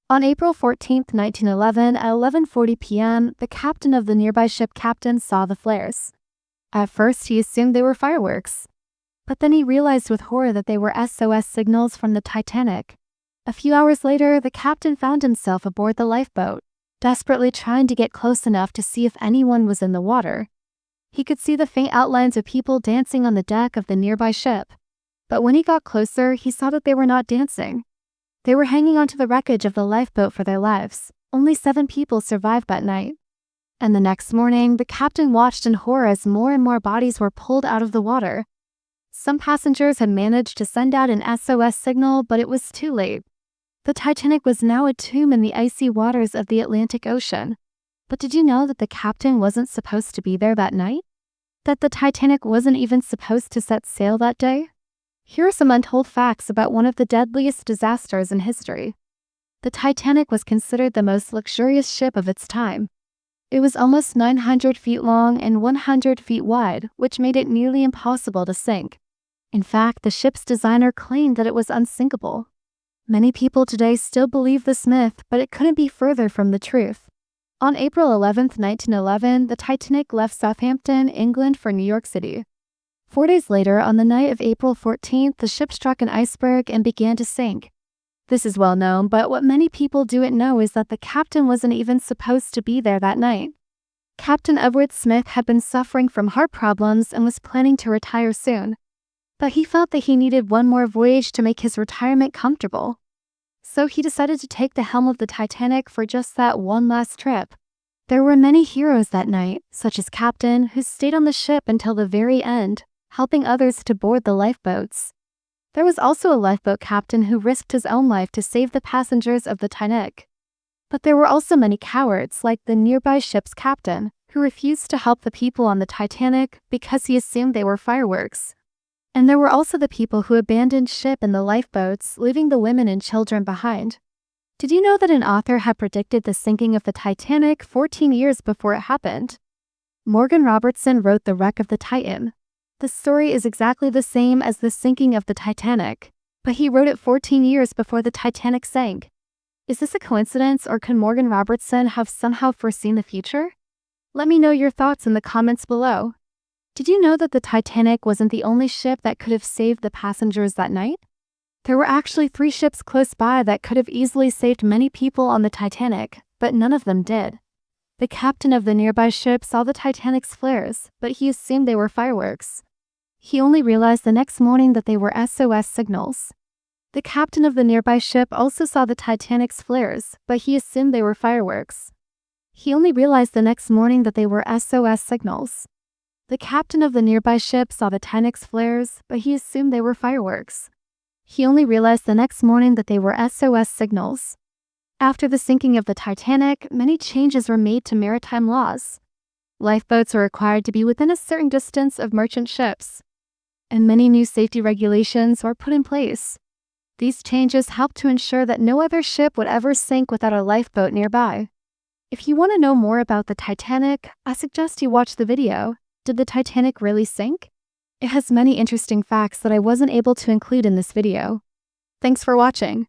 On April 14, 1911, at 11:40 p.m., the captain of the nearby ship captain saw the flares. At first, he assumed they were fireworks. But then he realized with horror that they were SOS signals from the Titanic. A few hours later, the captain found himself aboard the lifeboat, desperately trying to get close enough to see if anyone was in the water. He could see the faint outlines of people dancing on the deck of the nearby ship. But when he got closer, he saw that they were not dancing. They were hanging onto the wreckage of the lifeboat for their lives. Only 7 people survived that night. And the next morning, the captain watched in horror as more and more bodies were pulled out of the water. Some passengers had managed to send out an SOS signal, but it was too late. The Titanic was now a tomb in the icy waters of the Atlantic Ocean. But did you know that the captain wasn't supposed to be there that night? That the Titanic wasn't even supposed to set sail that day? Here are some untold facts about one of the deadliest disasters in history. The Titanic was considered the most luxurious ship of its time. It was almost 900 feet long and 100 feet wide, which made it nearly impossible to sink. In fact, the ship's designer claimed that it was unsinkable. Many people today still believe this myth, but it couldn't be further from the truth. On April 11, 1911, the Titanic left Southampton, England for New York City. 4 days later, on the night of April 14th, the ship struck an iceberg and began to sink. This is well known, but what many people don't know is that the captain wasn't even supposed to be there that night. Captain Edward Smith had been suffering from heart problems and was planning to retire soon. But he felt that he needed one more voyage to make his retirement comfortable. So he decided to take the helm of the Titanic for just that one last trip. There were many heroes that night, such as Captain, who stayed on the ship until the very end, helping others to board the lifeboats. There was also a lifeboat captain who risked his own life to save the passengers of the Titanic. But there were also many cowards, like the nearby ship's captain, who refused to help the people on the Titanic because he assumed they were fireworks. And there were also the people who abandoned ship in the lifeboats, leaving the women and children behind. Did you know that an author had predicted the sinking of the Titanic 14 years before it happened? Morgan Robertson wrote The Wreck of the Titan. The story is exactly the same as the sinking of the Titanic, but he wrote it 14 years before the Titanic sank. Is this a coincidence, or could Morgan Robertson have somehow foreseen the future? Let me know your thoughts in the comments below. Did you know that the Titanic wasn't the only ship that could have saved the passengers that night? There were actually 3 ships close by that could have easily saved many people on the Titanic, but none of them did. The captain of the nearby ship saw the Titanic's flares, but he assumed they were fireworks. He only realized the next morning that they were SOS signals. The captain of the nearby ship also saw the Titanic's flares, but he assumed they were fireworks. He only realized the next morning that they were SOS signals. The captain of the nearby ship saw the Titanic's flares, but he assumed they were fireworks. He only realized the next morning that they were SOS signals. After the sinking of the Titanic, many changes were made to maritime laws. Lifeboats were required to be within a certain distance of merchant ships, and many new safety regulations were put in place. These changes helped to ensure that no other ship would ever sink without a lifeboat nearby. If you want to know more about the Titanic, I suggest you watch the video, Did the Titanic Really Sink? It has many interesting facts that I wasn't able to include in this video. Thanks for watching.